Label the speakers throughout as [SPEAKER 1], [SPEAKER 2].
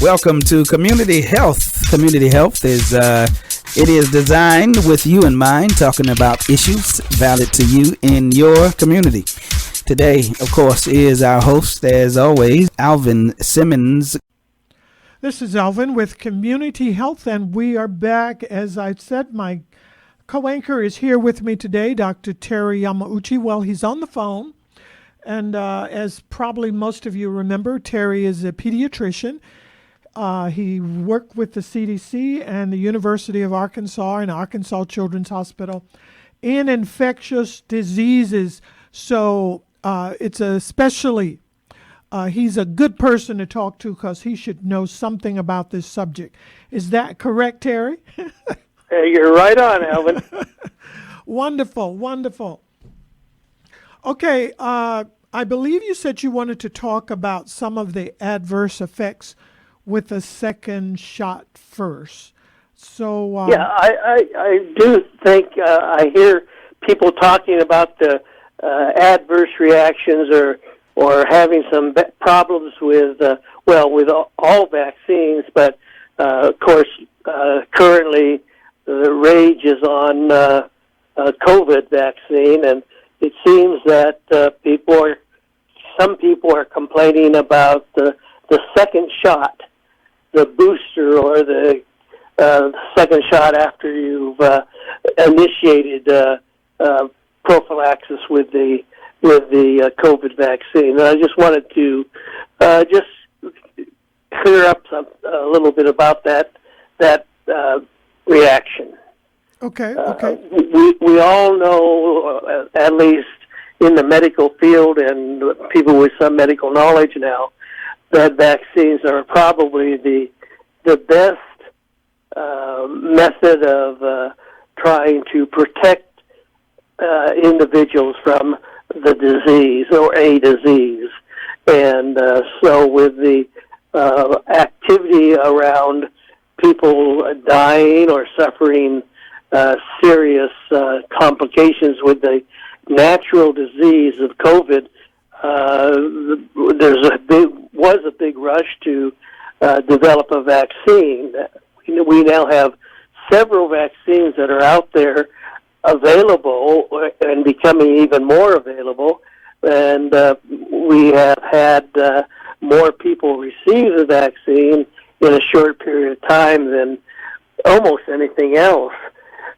[SPEAKER 1] Welcome to Community Health. Community Health is designed with you in mind, talking about issues valid to you in your community. Today, of course, is our host, as always, Alvin Simmons.
[SPEAKER 2] This is Alvin with Community Health, and we are back. As I said, my co-anchor is here with me today, Dr. Terry Yamauchi. Well, he's on the phone, and as probably most of you remember, Terry is a pediatrician. He worked with the CDC and the University of Arkansas and Arkansas Children's Hospital in infectious diseases. So it's especially, he's a good person to talk to because he should know something about this subject. Is that correct, Terry?
[SPEAKER 3] You're right on, Alvin.
[SPEAKER 2] Wonderful, wonderful. Okay, I believe you said you wanted to talk about some of the adverse effects with a second shot first. So
[SPEAKER 3] yeah, I do think I hear people talking about the adverse reactions or having some problems with with all vaccines, but of course currently the rage is on COVID vaccine, and it seems that some people are complaining about the second shot, the booster, or the second shot after you've initiated prophylaxis with the COVID vaccine. And I just wanted to just clear up a little bit about that reaction.
[SPEAKER 2] Okay.
[SPEAKER 3] We all know, at least in the medical field and people with some medical knowledge now, that vaccines are probably the best method of trying to protect individuals from the disease or a disease. And so with the activity around people dying or suffering serious complications with the natural disease of COVID, was a big rush to develop a vaccine. We now have several vaccines that are out there available and becoming even more available, and we have had more people receive the vaccine in a short period of time than almost anything else.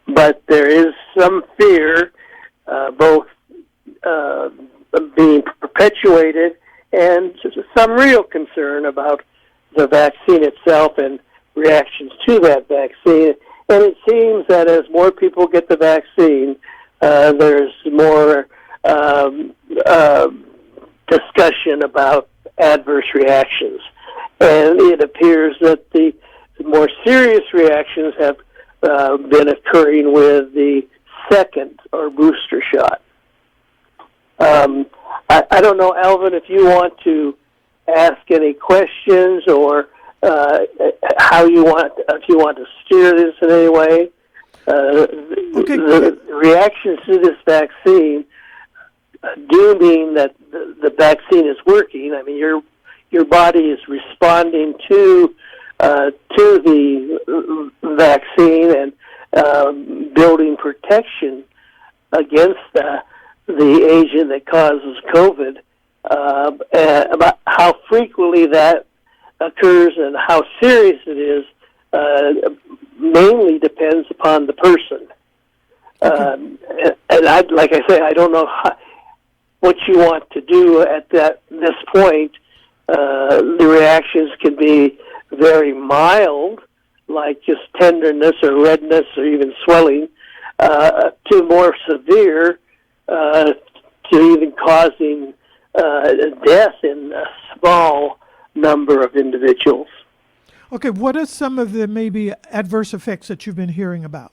[SPEAKER 3] But there is some fear, both being perpetuated and some real concern about the vaccine itself and reactions to that vaccine. And it seems that as more people get the vaccine, there's more discussion about adverse reactions. And it appears that the more serious reactions have been occurring with the second or booster shot. I don't know, Alvin, if you want to ask any questions or if you want to steer this in any way.
[SPEAKER 2] Okay.
[SPEAKER 3] The reactions to this vaccine do mean that the vaccine is working. I mean, your body is responding to the vaccine and building protection against the agent that causes COVID. About how frequently that occurs and how serious it is mainly depends upon the person.
[SPEAKER 2] Okay.
[SPEAKER 3] And like I say, I don't know what you want to do at this point. The reactions can be very mild, like just tenderness or redness or even swelling, to more severe, to even causing death in a small number of individuals.
[SPEAKER 2] Okay, what are some of the maybe adverse effects that you've been hearing about?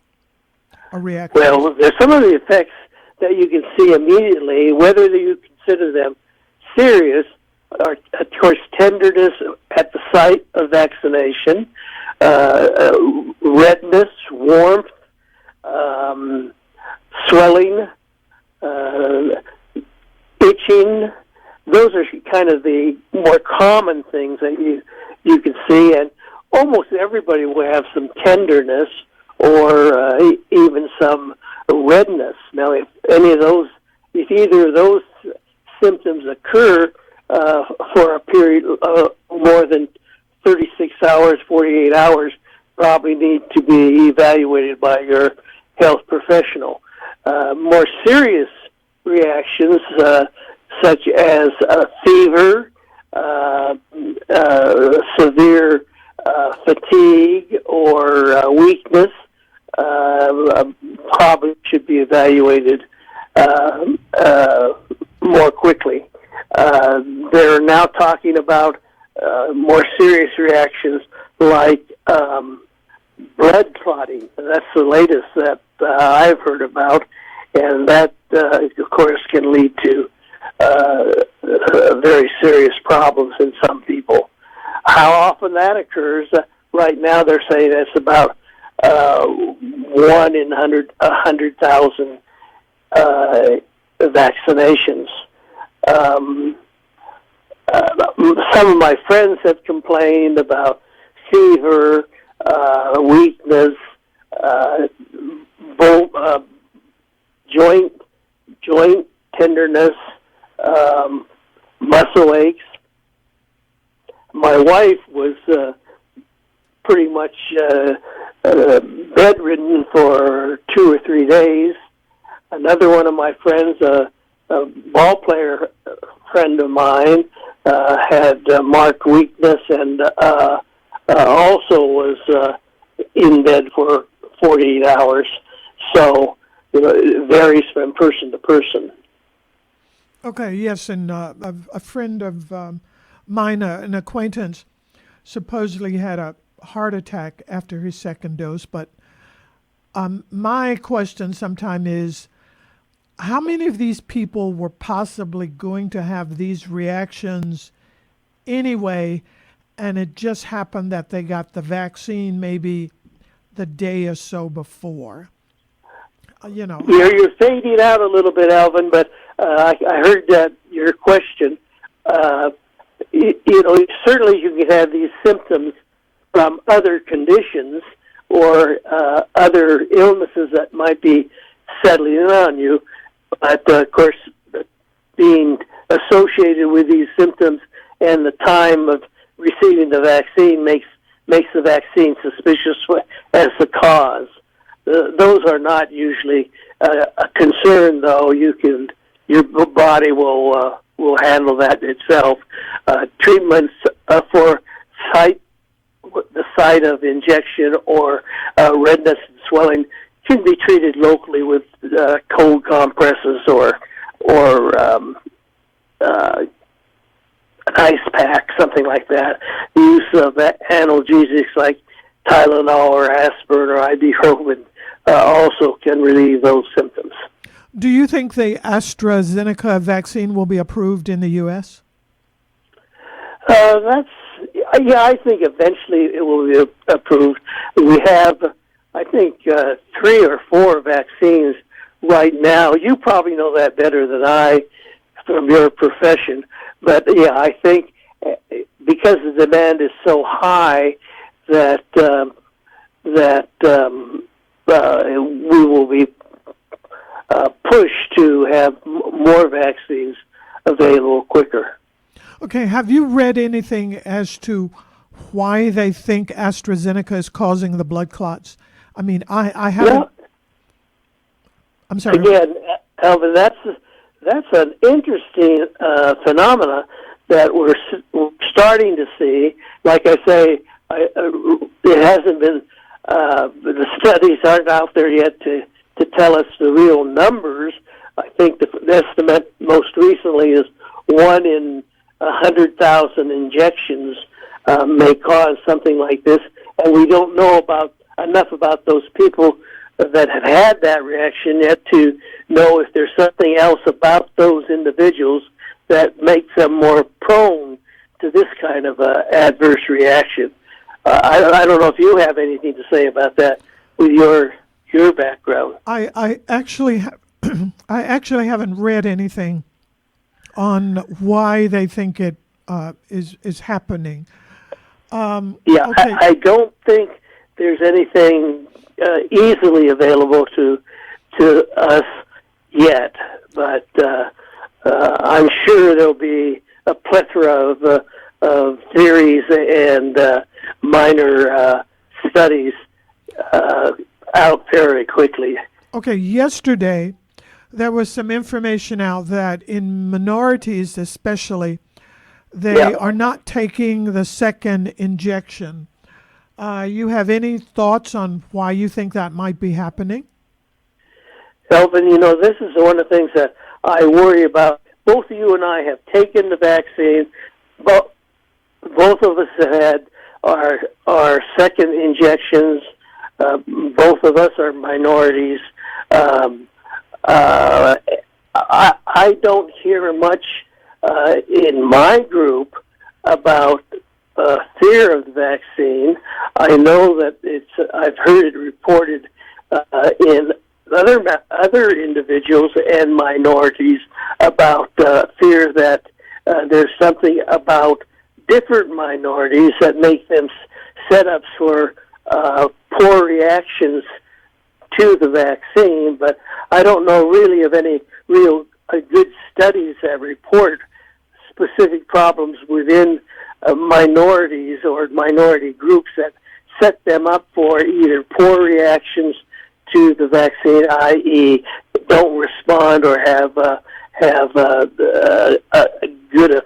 [SPEAKER 2] A reaction?
[SPEAKER 3] Well, there's some of the effects that you can see immediately, whether you consider them serious, are, of course, tenderness at the site of vaccination, redness, warmth, swelling, itching. Those are kind of the more common things that you you can see, and almost everybody will have some tenderness or even some redness. Now, if either of those symptoms occur for a period more than 36 hours, 48 hours, probably need to be evaluated by your health professional. More serious reactions, such as fever, severe fatigue, or weakness, probably should be evaluated more quickly. They're now talking about more serious reactions like blood clotting. That's the latest that I've heard about, and that, of course, can lead to very serious problems in some people. How often that occurs, right now they're saying it's about 1 in 100,000 vaccinations. Some of my friends have complained about fever, weakness, joint tenderness, muscle aches. My wife was pretty much bedridden for 2 or 3 days. Another one of my friends, a ball player friend of mine, had marked weakness and also was in bed for 48 hours. So, it varies from person to person.
[SPEAKER 2] Okay, yes, and a friend of mine, an acquaintance, supposedly had a heart attack after his second dose. But my question sometimes is, how many of these people were possibly going to have these reactions anyway, and it just happened that they got the vaccine maybe the day or so before?
[SPEAKER 3] You're fading out a little bit, Alvin, but I heard that your question. Certainly you can have these symptoms from other conditions or other illnesses that might be settling in on you. But, of course, being associated with these symptoms and the time of receiving the vaccine makes the vaccine suspicious as the cause. Those are not usually a concern, though. Your body will handle that itself. Treatments for the site of injection or redness and swelling can be treated locally with cold compresses or an ice pack, something like that. The use of analgesics like Tylenol or aspirin or ibuprofen also can relieve those symptoms.
[SPEAKER 2] Do you think the AstraZeneca vaccine will be approved in the U.S.?
[SPEAKER 3] I think eventually it will be approved. We have, I think, 3 or 4 vaccines right now. You probably know that better than I from your profession. But, I think because the demand is so high that we will be pushed to have more vaccines available quicker.
[SPEAKER 2] Okay, have you read anything as to why they think AstraZeneca is causing the blood clots? I mean, I haven't.
[SPEAKER 3] Well,
[SPEAKER 2] I'm sorry.
[SPEAKER 3] Again, Alvin, that's an interesting phenomena that we're starting to see. Like I say, it hasn't been. The studies aren't out there yet to tell us the real numbers. I think the estimate most recently is 1 in 100,000 injections may cause something like this, and we don't know enough about those people that have had that reaction yet to know if there's something else about those individuals that makes them more prone to this kind of adverse reaction. I don't know if you have anything to say about that with your background.
[SPEAKER 2] I actually haven't read anything on why they think it is happening. Okay.
[SPEAKER 3] I don't think there's anything easily available to us yet, but I'm sure there'll be a plethora of theories and minor studies out very quickly.
[SPEAKER 2] Okay, yesterday there was some information out that in minorities especially, they are not taking the second injection. You have any thoughts on why you think that might be happening?
[SPEAKER 3] Elvin, this is one of the things that I worry about. Both of you and I have taken the vaccine. Both of us have had our second injections. Both of us are minorities. I don't hear much in my group about fear of the vaccine. I know that I've heard it reported in other individuals and minorities about fear that there's something about different minorities that make them set up for poor reactions to the vaccine, but I don't know really of any real good studies that report specific problems within minorities or minority groups that set them up for either poor reactions to the vaccine, i.e., don't respond or have good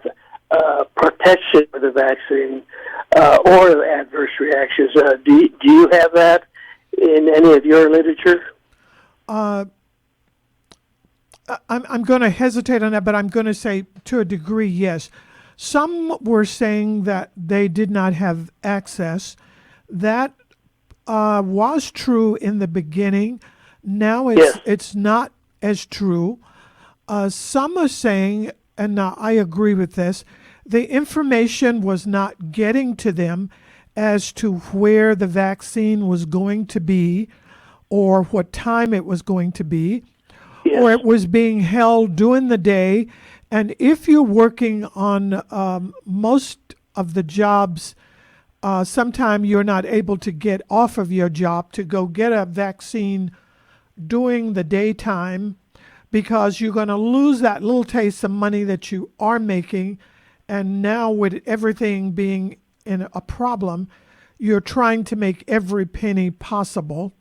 [SPEAKER 3] protection for the vaccine or adverse reactions. Do you have that in any of your literature?
[SPEAKER 2] I'm going to hesitate on that, but I'm going to say to a degree, yes. Some were saying that they did not have access. That was true in the beginning. Now it's not as true. Some are saying, and I agree with this, the information was not getting to them as to where the vaccine was going to be or what time it was going to be, or it was being held during the day. And if you're working on most of the jobs, sometime you're not able to get off of your job to go get a vaccine during the daytime because you're going to lose that little taste of money that you are making. And now with everything being in a problem, you're trying to make every penny possible.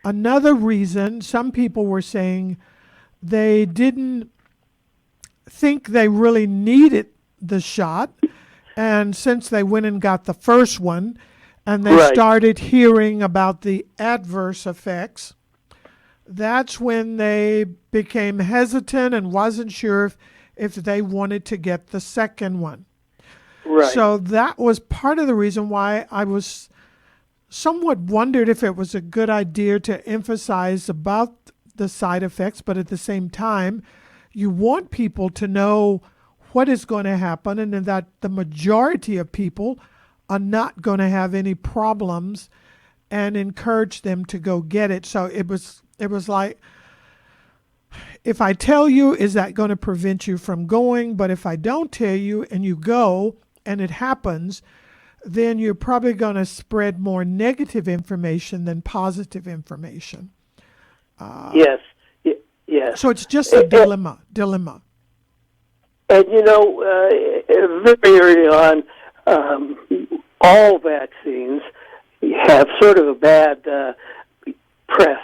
[SPEAKER 2] Another reason, some people were saying they didn't think they really needed the shot. And since they went and got the first one and they started hearing about the adverse effects, that's when they became hesitant and wasn't sure if they wanted to get the second one.
[SPEAKER 3] Right.
[SPEAKER 2] So that was part of the reason why I was somewhat wondered if it was a good idea to emphasize about the side effects, but at the same time, you want people to know what is going to happen and that the majority of people are not going to have any problems, and encourage them to go get it. So it was like, if I tell you, is that going to prevent you from going? But if I don't tell you and you go and it happens, then you're probably going to spread more negative information than positive information.
[SPEAKER 3] Yes.
[SPEAKER 2] So it's just a dilemma.
[SPEAKER 3] And very early on, all vaccines have sort of a bad press.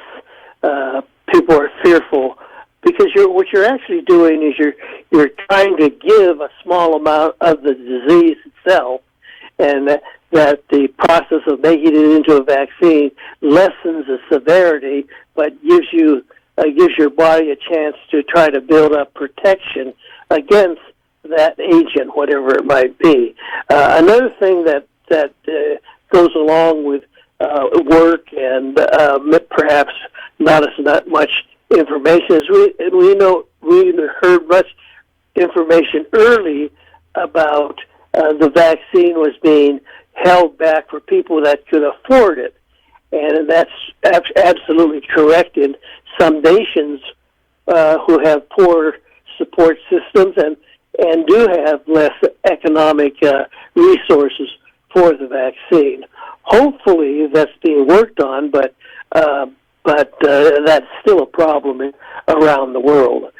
[SPEAKER 3] People are fearful because what you're actually doing is you're trying to give a small amount of the disease itself, and that the process of making it into a vaccine lessens the severity, but gives your body a chance to try to build up protection against that agent, whatever it might be. Another thing that goes along with work and perhaps not much information is we heard much information early about the vaccine was being held back for people that could afford it. And that's absolutely correct in some nations who have poor support systems and do have less economic resources for the vaccine. Hopefully that's being worked on, but that's still a problem around the world.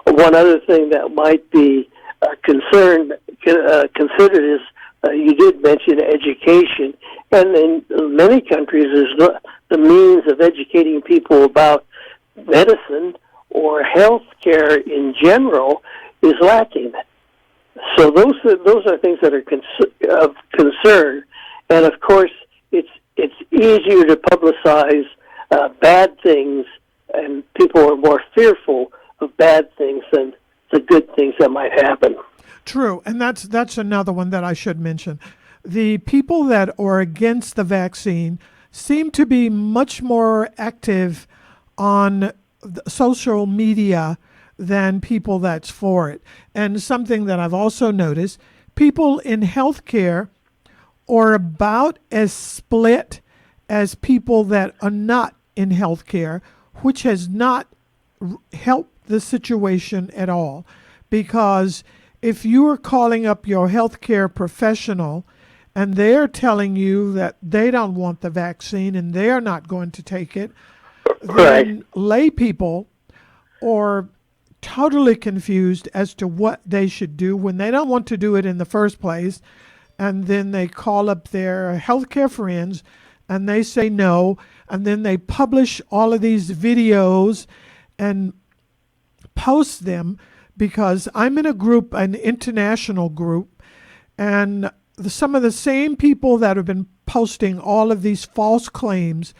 [SPEAKER 3] One other thing that might be considered is you did mention education, and in many countries the means of educating people about medicine or health care in general is lacking. So those are things that are of concern, and of course it's easier to publicize bad things, and people are more fearful of bad things than the good things that might happen.
[SPEAKER 2] True, and that's another one that I should mention. The people that are against the vaccine seem to be much more active on social media than people that's for it. And something that I've also noticed, people in healthcare are about as split as people that are not in healthcare, which has not helped the situation at all. Because if you are calling up your healthcare professional and they're telling you that they don't want the vaccine and they're not going to take it, then lay people are totally confused as to what they should do when they don't want to do it in the first place. And then they call up their healthcare friends and they say no. And then they publish all of these videos and post them, because I'm in a group, an international group, and some of the same people that have been posting all of these false claims,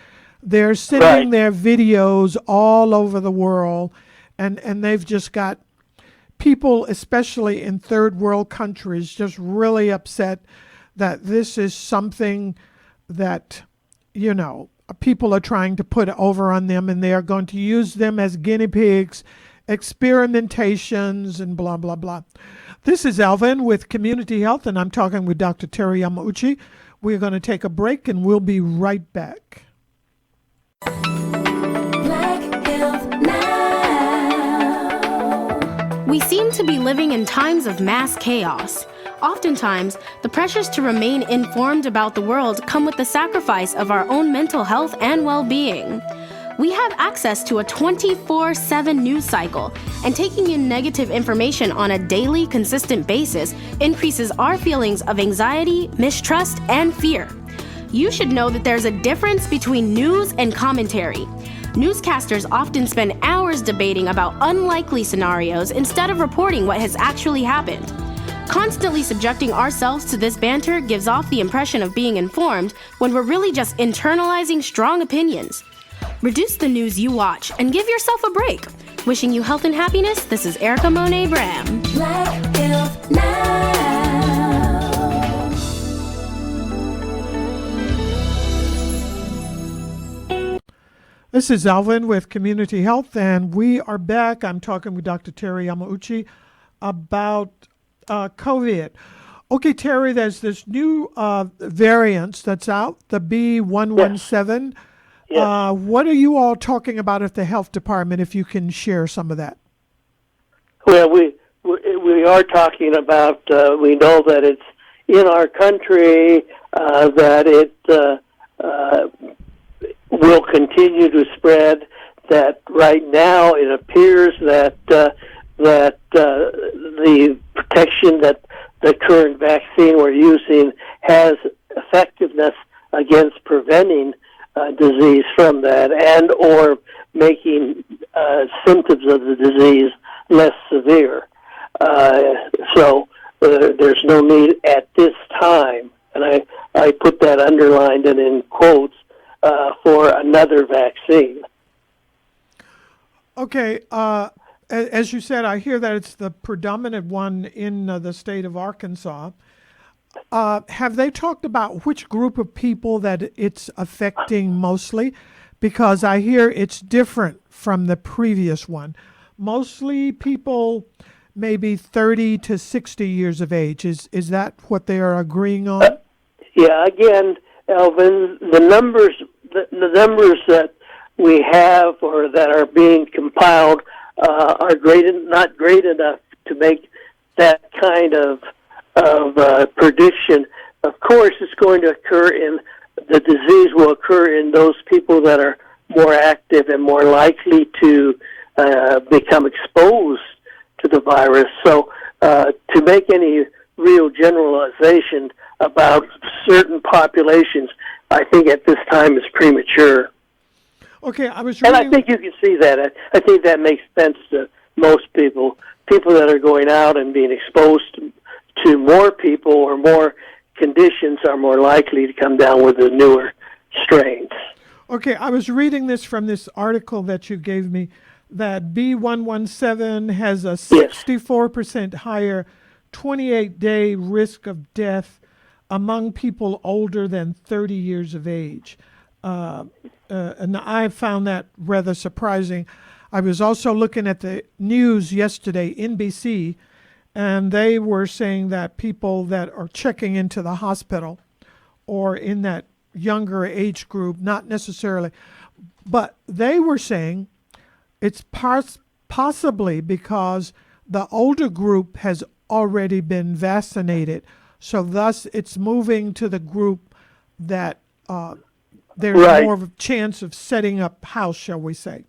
[SPEAKER 2] they're sending their videos all over the world, and they've just got people, especially in third world countries, just really upset that this is something that, people are trying to put over on them, and they are going to use them as guinea pigs, experimentations, and blah, blah, blah. This is Alvin with Community Health, and I'm talking with Dr. Terry Yamauchi. We're going to take a break, and we'll be right back.
[SPEAKER 4] Black Health Now. We seem to be living in times of mass chaos. Oftentimes, the pressures to remain informed about the world come with the sacrifice of our own mental health and well-being. We have access to a 24/7 news cycle, and taking in negative information on a daily, consistent basis increases our feelings of anxiety, mistrust, and fear. You should know that there's a difference between news and commentary. Newscasters often spend hours debating about unlikely scenarios instead of reporting what has actually happened. Constantly subjecting ourselves to this banter gives off the impression of being informed when we're really just internalizing strong opinions. Reduce the news you watch and give yourself a break. Wishing you health and happiness, this is Erica Monet Bram.
[SPEAKER 5] Black Health Now.
[SPEAKER 2] This is Alvin with Community Health, and we are back. I'm talking with Dr. Terry Yamauchi about COVID. Okay, Terry, there's this new variant that's out, the B117.
[SPEAKER 3] Yes.
[SPEAKER 2] What are you all talking about at the health department, if you can share some of that?
[SPEAKER 3] Well, we are talking about, we know that it's in our country, that it will continue to spread, that right now it appears that the protection that the current vaccine we're using has effectiveness against preventing disease from that, and or making symptoms of the disease less severe. So there's no need at this time, and I put that underlined and in quotes, for another vaccine.
[SPEAKER 2] Okay, as you said, I hear that it's the predominant one in the state of Arkansas. Have they talked about which group of people that it's affecting mostly? Because I hear it's different from the previous one. Mostly people maybe 30 to 60 years of age. Is that what they are agreeing on?
[SPEAKER 3] Yeah, again, Alvin, the numbers that we have or that are being compiled are not great enough to make that kind of prediction. of course, it's going to occur the disease will occur in those people that are more active and more likely to become exposed to the virus. So to make any real generalization about certain populations, I think at this time is premature.
[SPEAKER 2] Okay, I was reading...
[SPEAKER 3] And I think you can see that. I think that makes sense to most people. People that are going out and being exposed to more people or more conditions are more likely to come down with the newer strains.
[SPEAKER 2] Okay, I was reading this from this article that you gave me, that B117 has a 64% higher 28-day risk of death among people older than 30 years of age. And I found that rather surprising. I was also looking at the news yesterday, NBC, and they were saying that people that are checking into the hospital or in that younger age group, not necessarily, but they were saying it's possibly because the older group has already been vaccinated, so thus it's moving to the group that there's more of a chance of setting up house, shall we say.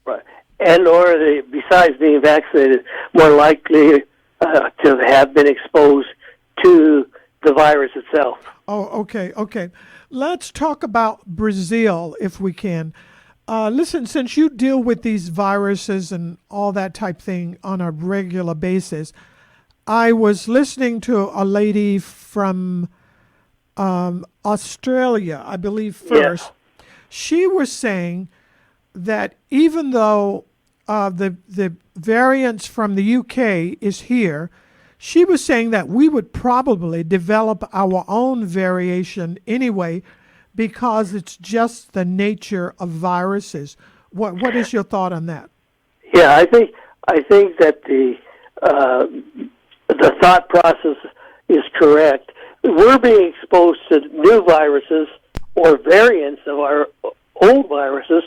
[SPEAKER 3] Right. And or besides being vaccinated, more likely to have been exposed to the virus itself.
[SPEAKER 2] Oh, okay. Let's talk about Brazil, if we can. Listen, since you deal with these viruses and all that type thing on a regular basis, I was listening to a lady from Australia, I believe first. Yeah. She was saying that even though the variants from the UK is here, she was saying that we would probably develop our own variation anyway because it's just the nature of viruses. What is your thought on that?
[SPEAKER 3] Yeah, I think that the thought process is correct. We're being exposed to new viruses or variants of our old viruses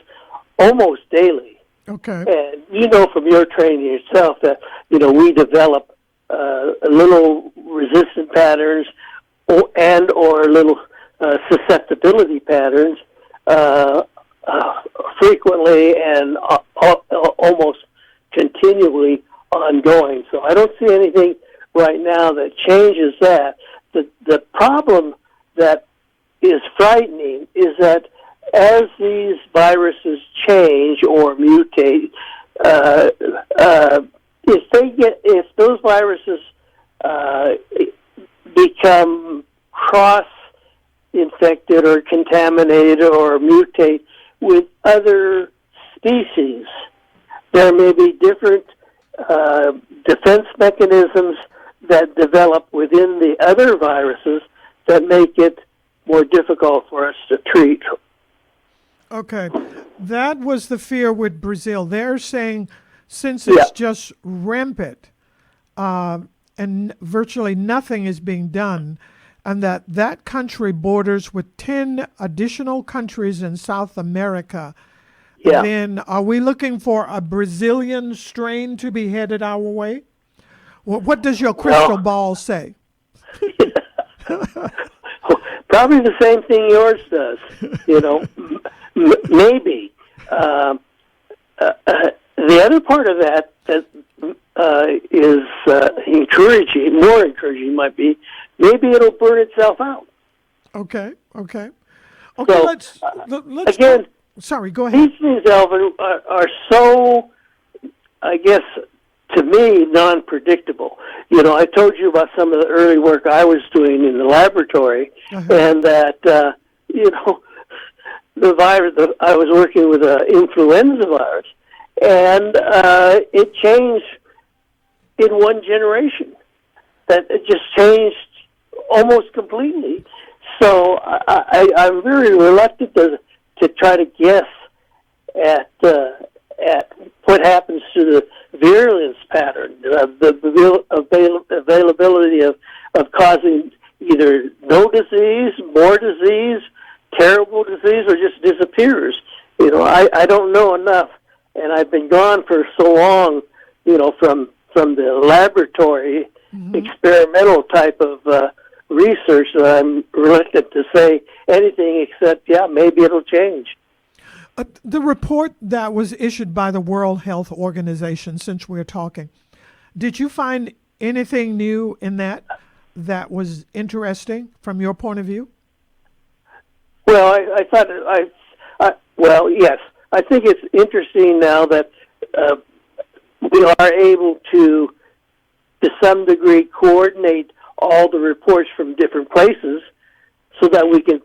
[SPEAKER 3] almost daily.
[SPEAKER 2] Okay.
[SPEAKER 3] And you know from your training yourself that, we develop little resistant patterns or little susceptibility patterns frequently and almost continually ongoing. So I don't see anything right now that changes that. The problem that is frightening is that as these viruses change or mutate, if those viruses become cross-infected or contaminated or mutate with other species, there may be different defense mechanisms that develop within the other viruses that make it more difficult for us to treat.
[SPEAKER 2] Okay. That was the fear with Brazil. They're saying since it's just rampant and virtually nothing is being done, and that country borders with 10 additional countries in South America, then are we looking for a Brazilian strain to be headed our way? What does your crystal ball say?
[SPEAKER 3] Probably the same thing yours does. Maybe. The other part of that is encouraging, more encouraging might be, maybe it'll burn itself out.
[SPEAKER 2] Okay. So, let's
[SPEAKER 3] again.
[SPEAKER 2] Sorry, go ahead.
[SPEAKER 3] These things, Alvin, are so, I guess, to me, non-predictable. I told you about some of the early work I was doing in the laboratory, and that, the virus, I was working with an influenza virus, and it changed in one generation. That it just changed almost completely. So I'm very reluctant to try to guess at what happens to the virulence pattern, the availability of causing either no disease, more disease, terrible disease, or just disappears. I don't know enough, and I've been gone for so long, from the laboratory experimental type of research that I'm reluctant to say anything except, yeah, maybe it'll change.
[SPEAKER 2] The report that was issued by the World Health Organization, since we're talking, did you find anything new in that was interesting from your point of view?
[SPEAKER 3] Well, I thought, well, yes. I think it's interesting now that we are able to some degree, coordinate all the reports from different places so that we can,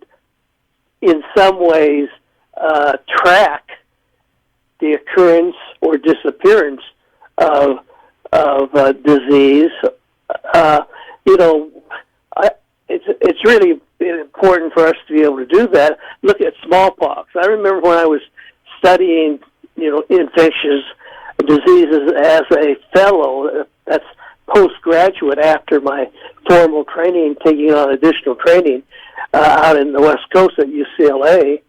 [SPEAKER 3] in some ways, track the occurrence or disappearance of disease. It's really important for us to be able to do that. Look at smallpox. I remember when I was studying, infectious diseases as a fellow. That's postgraduate after my formal training, taking on additional training out in the West Coast at UCLA.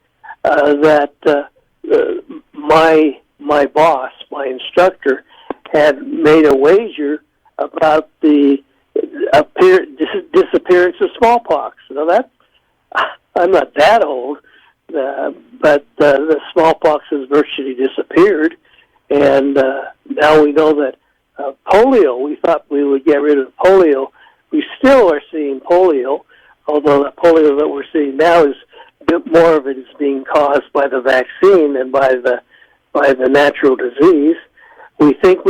[SPEAKER 3] My boss, my instructor, had made a wager about the disappearance of smallpox. Now that I'm not that old, but the smallpox has virtually disappeared, and now we know that polio. We thought we would get rid of polio. We still are seeing polio, although the polio that we're seeing now is a bit more of it is being caused by the vaccine than by the natural disease. We think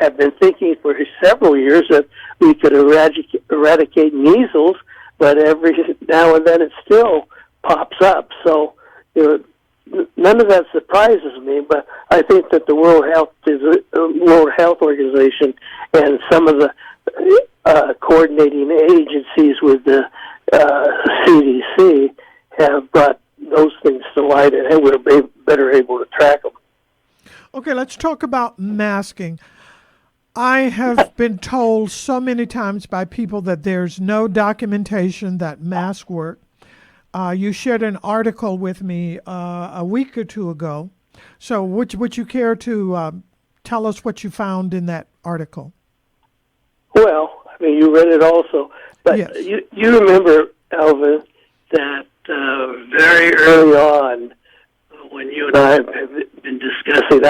[SPEAKER 3] have been thinking for several years that we could eradicate measles, but every now and then it still pops up. So none of that surprises me, but I think that the World Health Organization and some of the coordinating agencies with the CDC have brought those things to light, and we're better able to track them.
[SPEAKER 2] Okay, let's talk about masking. I have been told so many times by people that there's no documentation that masks work. You shared an article with me a week or two ago. So would you care to tell us what you found in that article?
[SPEAKER 3] Well, I mean, you read it also. But yes. You remember, Alvin, that very early on, when you and I have been discussing,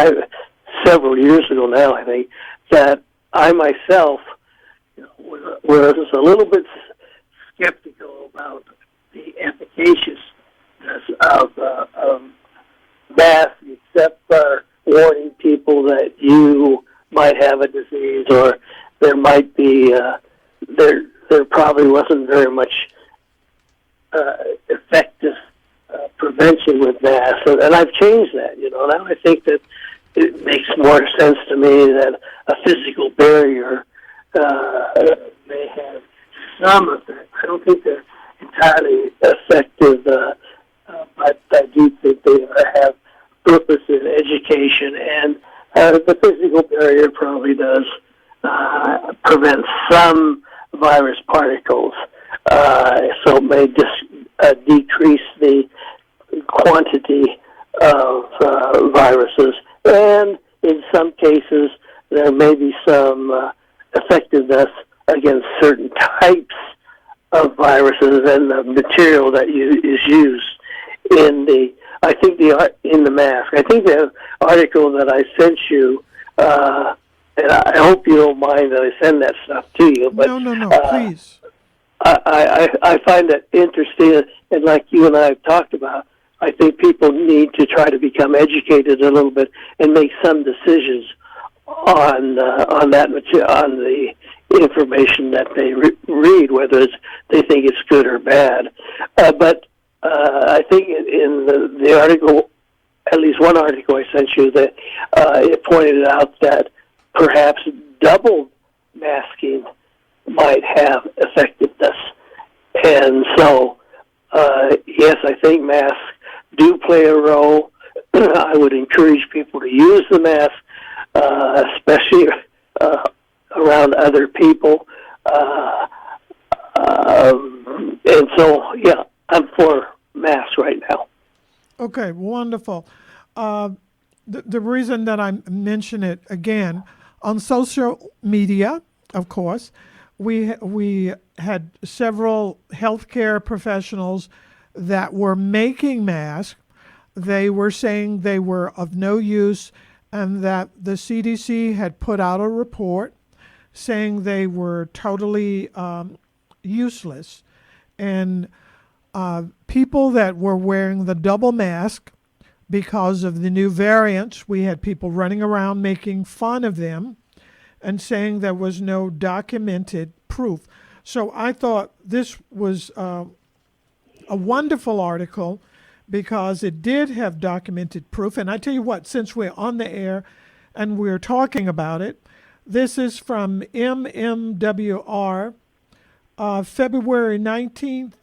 [SPEAKER 3] several years ago now, I think, that I myself was a little bit skeptical about the efficaciousness of masks, except for warning people that you might have a disease, or there might be there probably wasn't very much effective prevention with masks, and I've changed that. Now I think that it makes more sense to me that a physical barrier may have some effect. I don't think they're entirely effective, but I do think they have purpose in education, and the physical barrier probably does prevent some virus particles, so it may decrease the quantity of viruses, and in some cases there may be some effectiveness against certain types of viruses, and the material that is used in the mask. I think the article that I sent you, and I hope you don't mind that I send that stuff to you. But,
[SPEAKER 2] no, please.
[SPEAKER 3] I find it interesting, and like you and I have talked about, I think people need to try to become educated a little bit and make some decisions on that material, on the information that they read, whether they think it's good or bad. But I think in the article, at least one article I sent you, that it pointed out that perhaps double masking might have effectiveness. And so, yes, I think masks do play a role. I would encourage people to use the mask, especially around other people. And so, yeah, I'm for masks right now.
[SPEAKER 2] Okay, wonderful. The reason that I mention it again, on social media, of course, we had several healthcare professionals that were making masks. They were saying they were of no use, and that the CDC had put out a report saying they were totally useless. And people that were wearing the double mask, because of the new variants, we had people running around making fun of them and saying there was no documented proof. So I thought this was a wonderful article because it did have documented proof. And I tell you what, since we're on the air and we're talking about it, this is from MMWR, February 19th,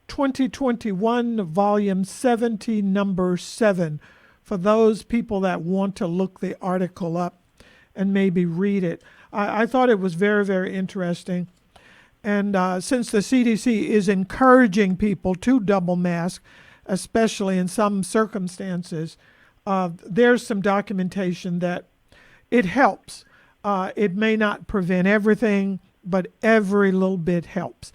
[SPEAKER 2] 2021, volume 70, number 7, for those people that want to look the article up and maybe read it. I thought it was very, very interesting. And since the CDC is encouraging people to double mask, especially in some circumstances, there's some documentation that it helps. It may not prevent everything, but every little bit helps.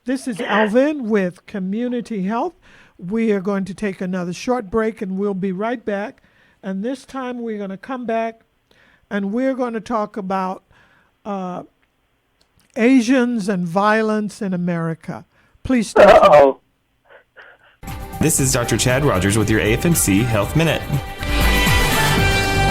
[SPEAKER 2] This is Alvin with Community Health. We are going to take another short break and we'll be right back. And this time we're going to come back and we're going to talk about Asians and violence in America. Please stay tuned.
[SPEAKER 5] This is Dr. Chad Rogers with your AFMC Health Minute.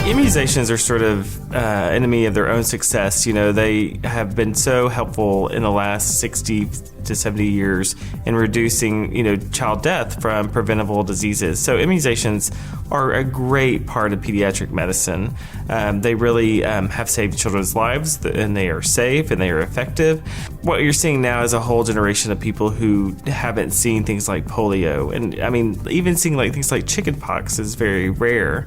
[SPEAKER 5] Immunizations are sort of enemy of their own success. You know, they have been so helpful in the last 60 to 70 years in reducing, child death from preventable diseases. So immunizations are a great part of pediatric medicine. They really have saved children's lives, and they are safe and they are effective. What you're seeing now is a whole generation of people who haven't seen things like polio. And I mean, even seeing things like chickenpox is very rare.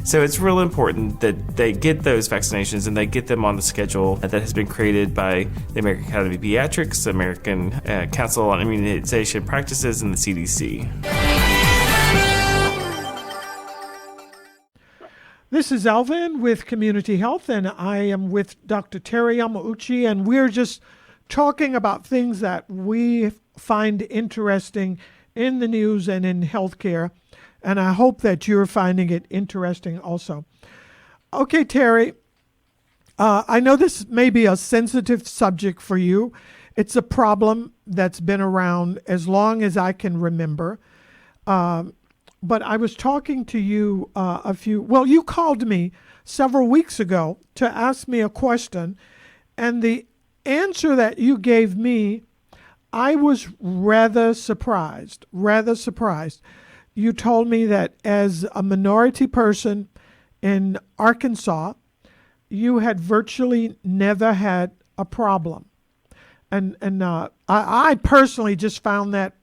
[SPEAKER 5] So it's real important that they get those vaccinations and they get them on the schedule that has been created by the American Academy of Pediatrics, the American Council on Immunization Practices, and the CDC.
[SPEAKER 2] This is Alvin with Community Health, and I am with Dr. Terry Yamauchi, and we're just talking about things that we find interesting in the news and in healthcare. And I hope that you're finding it interesting also. Okay, Terry, I know this may be a sensitive subject for you. It's a problem that's been around as long as I can remember. But I was talking to you you called me several weeks ago to ask me a question. And the answer that you gave me, I was rather surprised. You told me that as a minority person in Arkansas, you had virtually never had a problem. And I personally just found that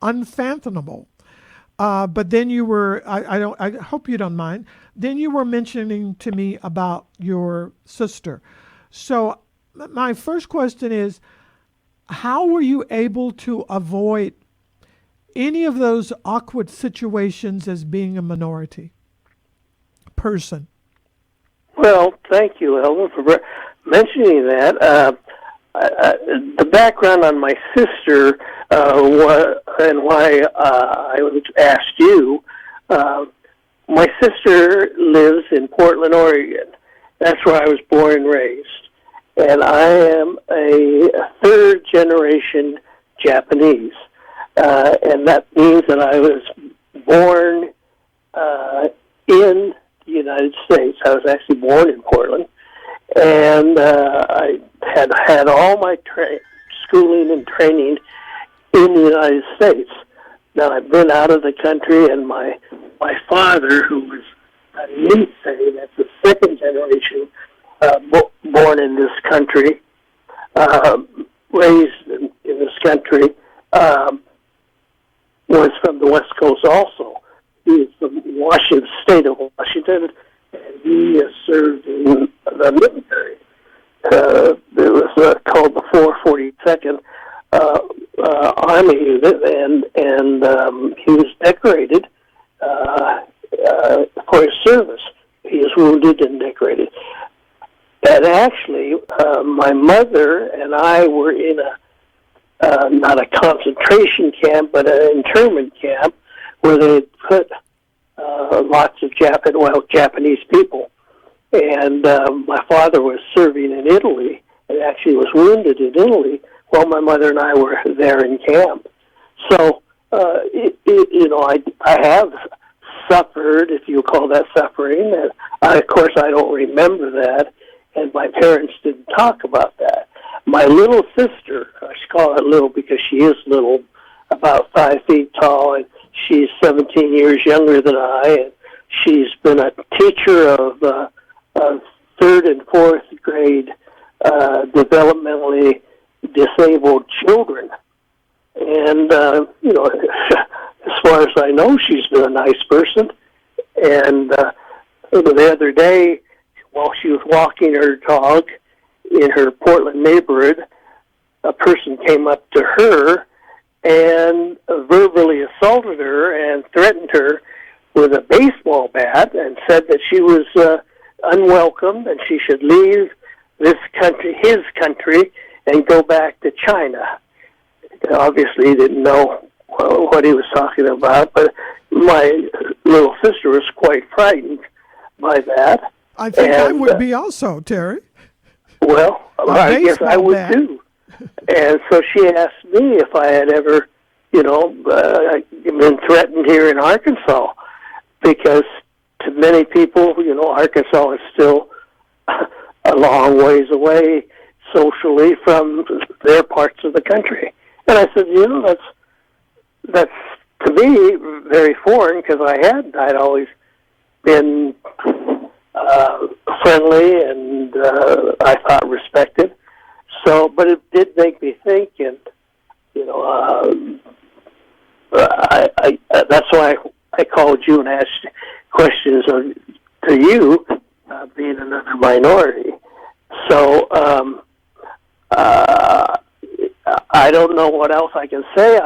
[SPEAKER 2] unfathomable. But then you were, I hope you don't mind, then you were mentioning to me about your sister. So my first question is, how were you able to avoid any of those awkward situations as being a minority person?
[SPEAKER 3] Well, thank you, Elvin, for mentioning that. The background on my sister and why I asked you, my sister lives in Portland, Oregon. That's where I was born and raised. And I am a third-generation Japanese. And that means that I was born in the United States. I was actually born in Portland. And I had all my schooling and training in the United States. Now, I've been out of the country, and my father, who was a Nisei, that's the second generation born in this country, raised in this country, was from the West Coast also. He is from Washington, state of Washington, and he served in the military. It was called the 442nd Army Unit, and he was decorated for his service. He was wounded and decorated. And actually, my mother and I were in not a concentration camp, but an internment camp where they put lots of Japanese people. And my father was serving in Italy and actually was wounded in Italy while my mother and I were there in camp. So, I have suffered, if you call that suffering. And of course, I don't remember that, and my parents didn't talk about that. My little sister, I should call her little because she is little, about 5 feet tall, and she's 17 years younger than I, and she's been a teacher of third and fourth grade developmentally disabled children. And, as far as I know, she's been a nice person. And the other day, while she was walking her dog in her Portland neighborhood, a person came up to her and verbally assaulted her and threatened her with a baseball bat and said that she was unwelcome and she should leave this country, his country, and go back to China. Obviously, he didn't know what he was talking about, but my little sister was quite frightened by that.
[SPEAKER 2] I think I would be also, Terry.
[SPEAKER 3] Well, I guess I would too. And so she asked me if I had ever, been threatened here in Arkansas, because to many people, Arkansas is still a long ways away socially from their parts of the country. And I said, that's to me very foreign, because I'd always been friendly and I thought respected. So, but it did make me think, and that's why I called you and asked questions to you, being another minority. So I don't know what else I can say.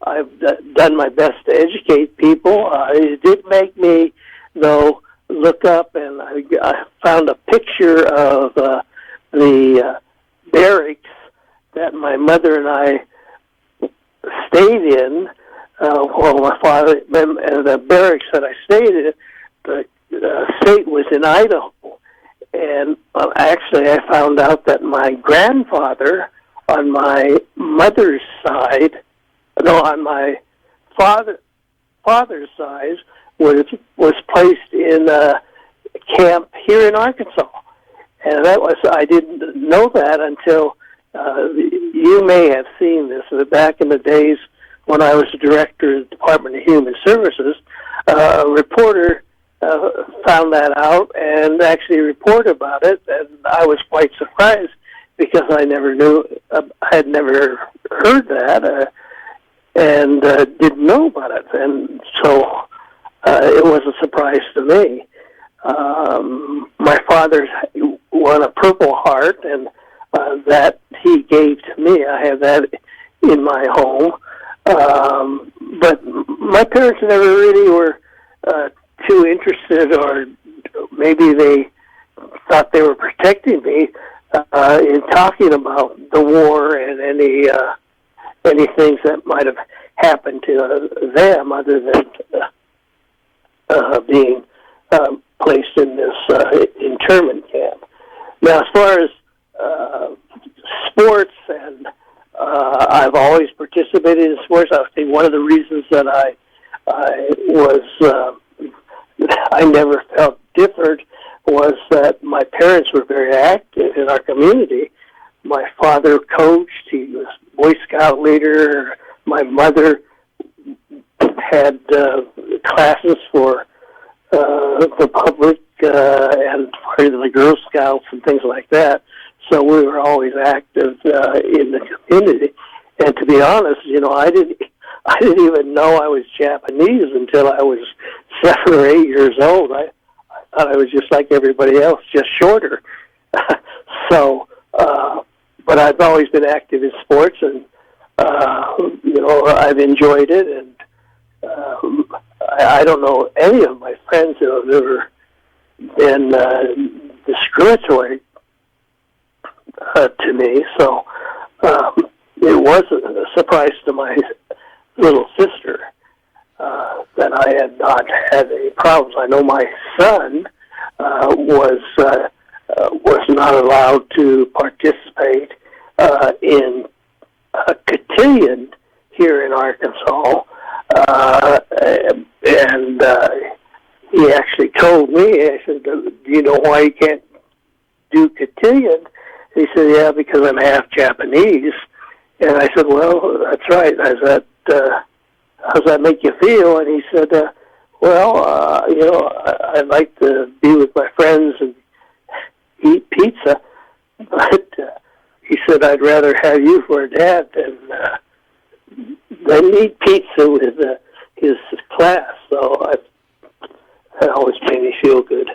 [SPEAKER 3] I've done my best to educate people. It did make me, though, look up, and I found a picture of the barracks that my mother and I stayed in. My father, and the barracks that I stayed in, the state was in Idaho. And actually, I found out that my grandfather on my mother's side, on my father's side, was placed in a camp here in Arkansas. And I didn't know that until you may have seen this. Back in the days when I was the director of the Department of Human Services, a reporter found that out and actually reported about it, and I was quite surprised because I never knew, I had never heard that, and didn't know about it, and so it was a surprise to me. My father won a Purple Heart, and that he gave to me. I have that in my home, but my parents never really were too interested, or maybe they thought they were protecting me in talking about the war and any things that might have happened to them, other than being placed in this internment camp. Now, as far as sports, and I've always participated in sports. I think one of the reasons that I never felt different was that my parents were very active in our community. My father coached; he was Boy Scout leader. My mother had classes for the public and for the Girl Scouts and things like that. So we were always active in the community. And to be honest, I didn't even know I was Japanese until I was 7 or 8 years old. I thought I was just like everybody else, just shorter. So, but I've always been active in sports, and I've enjoyed it. And I don't know any of my friends who have ever been discriminatory to me. So it was a surprise to my little sister that I had not had any problems. I know my son was not allowed to participate in a cotillion here in Arkansas, and he actually told me, I said, "Do you know why you can't do cotillion?" He said, "Yeah, because I'm half Japanese." And I said, "Well, that's right." I said, "How does that make you feel?" And he said, "Well, I'd like to be with my friends and eat pizza, but he said I'd rather have you for a dad than eat pizza with his class." So that always made me feel good.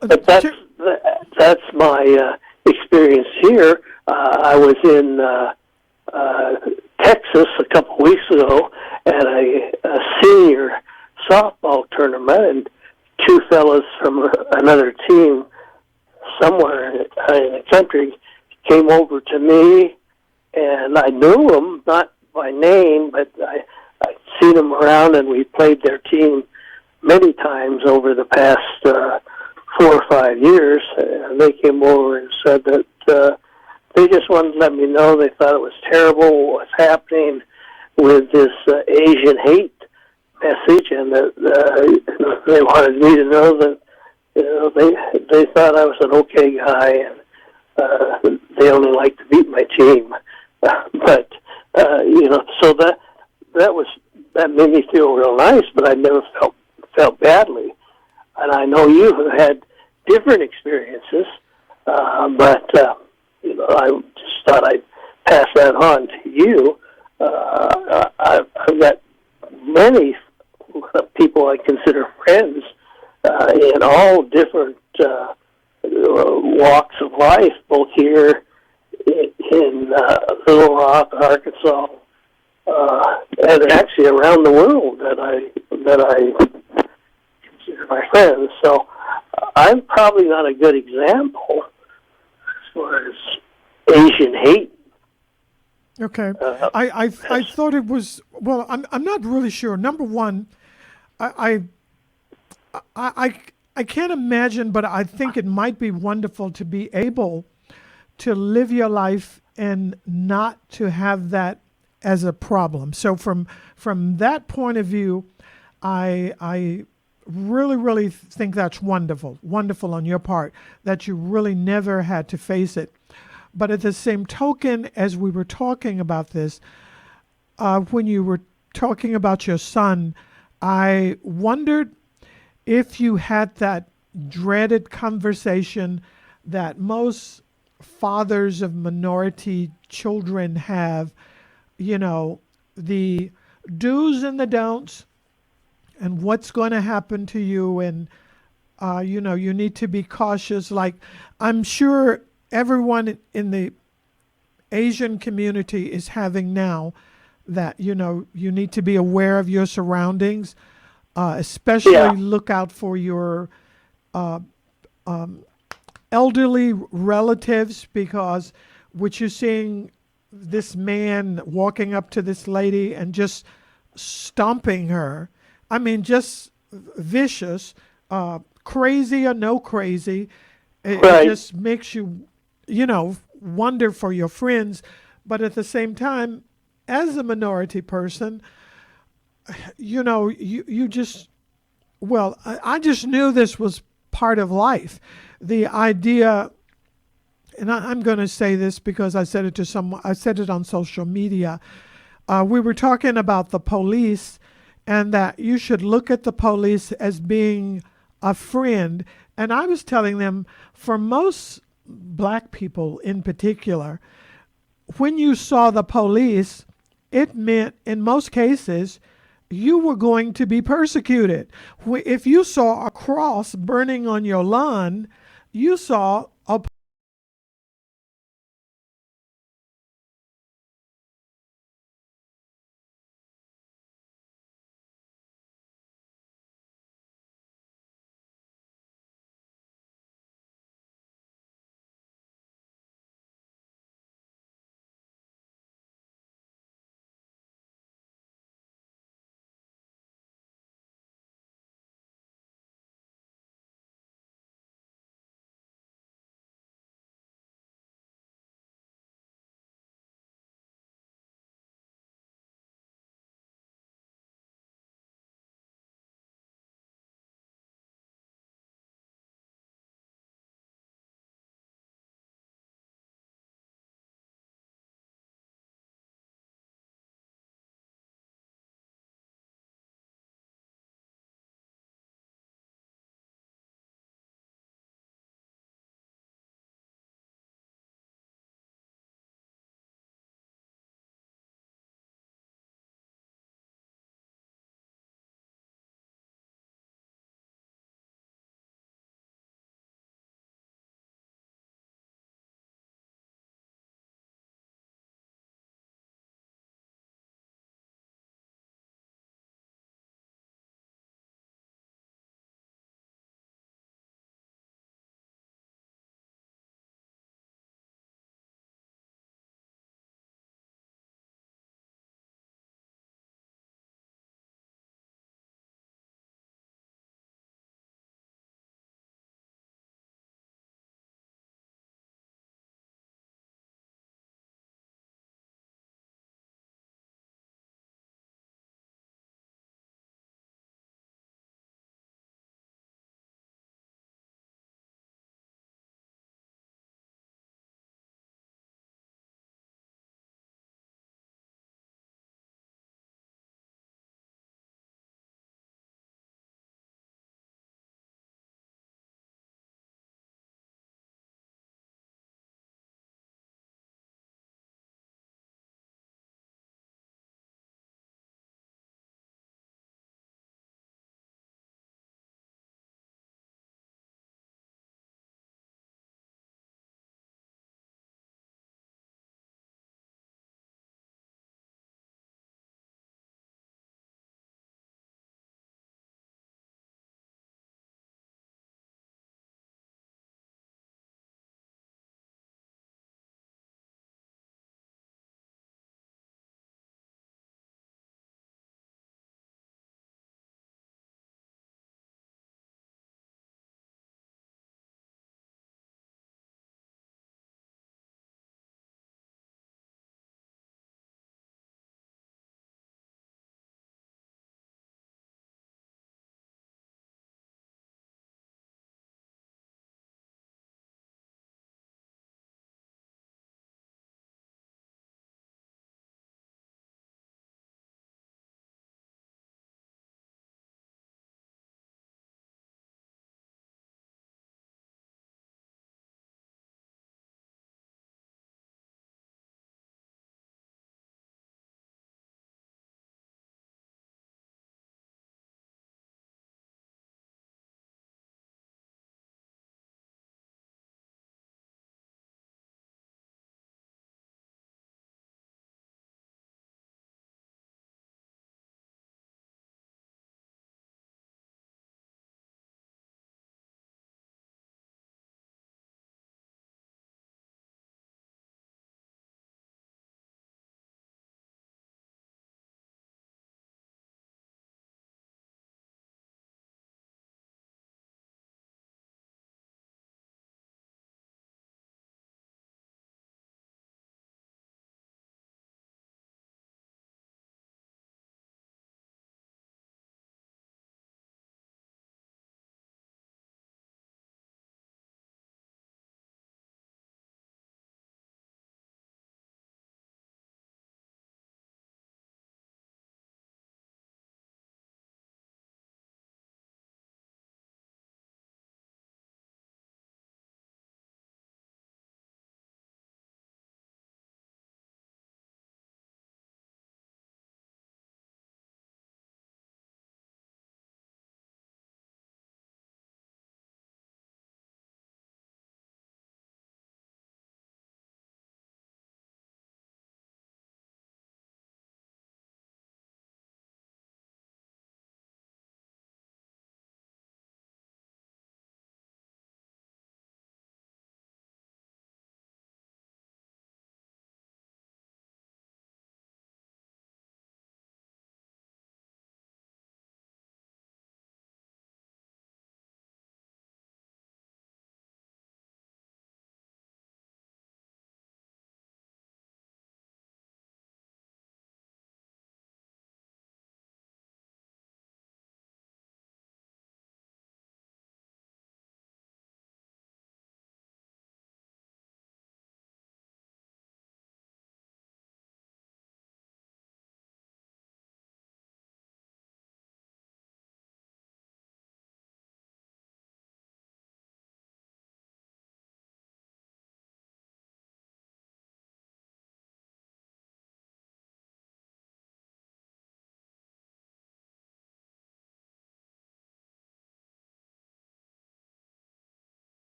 [SPEAKER 3] But that's my experience here. I was in Texas a couple weeks ago at a senior softball tournament, and two fellows from another team somewhere in the country came over to me, and I knew them, not by name, but I'd seen them around, and we played their team many times over the past 4 or 5 years. And they came over and said that they just wanted to let me know they thought it was terrible what was happening with this Asian hate message, and that they wanted me to know that they thought I was an okay guy, and they only liked to beat my team. But so that made me feel real nice, but I never felt badly. And I know you have had different experiences, but I just thought I'd pass that on to you. I've got many people I consider friends in all different walks of life, both here in Little Rock, Arkansas, and actually around the world that I consider my friends. So I'm probably not a good example as far as Asian hate.
[SPEAKER 2] Okay, I thought it was, well, I'm not really sure. Number one, I can't imagine, but I think it might be wonderful to be able to live your life and not to have that as a problem. So from that point of view, I really think that's wonderful on your part, that you really never had to face it. But at the same token, as we were talking about this, when you were talking about your son, I wondered if you had that dreaded conversation that most fathers of minority children have, the do's and the don'ts and what's going to happen to you. And, you need to be cautious. Like, I'm sure everyone in the Asian community is having now, that, you need to be aware of your surroundings, especially look out for your elderly relatives, because what you're seeing, this man walking up to this lady and just stomping her, I mean, just vicious, crazy or no crazy, it just makes you, wonder for your friends. But at the same time, as a minority person, you just, well, I just knew this was part of life. The idea, and I'm going to say this because I said it to someone, I said it on social media. We were talking about the police, and that you should look at the police as being a friend. And I was telling them, for most black people in particular, when you saw the police, it meant in most cases you were going to be persecuted. If you saw a cross burning on your lawn, you saw a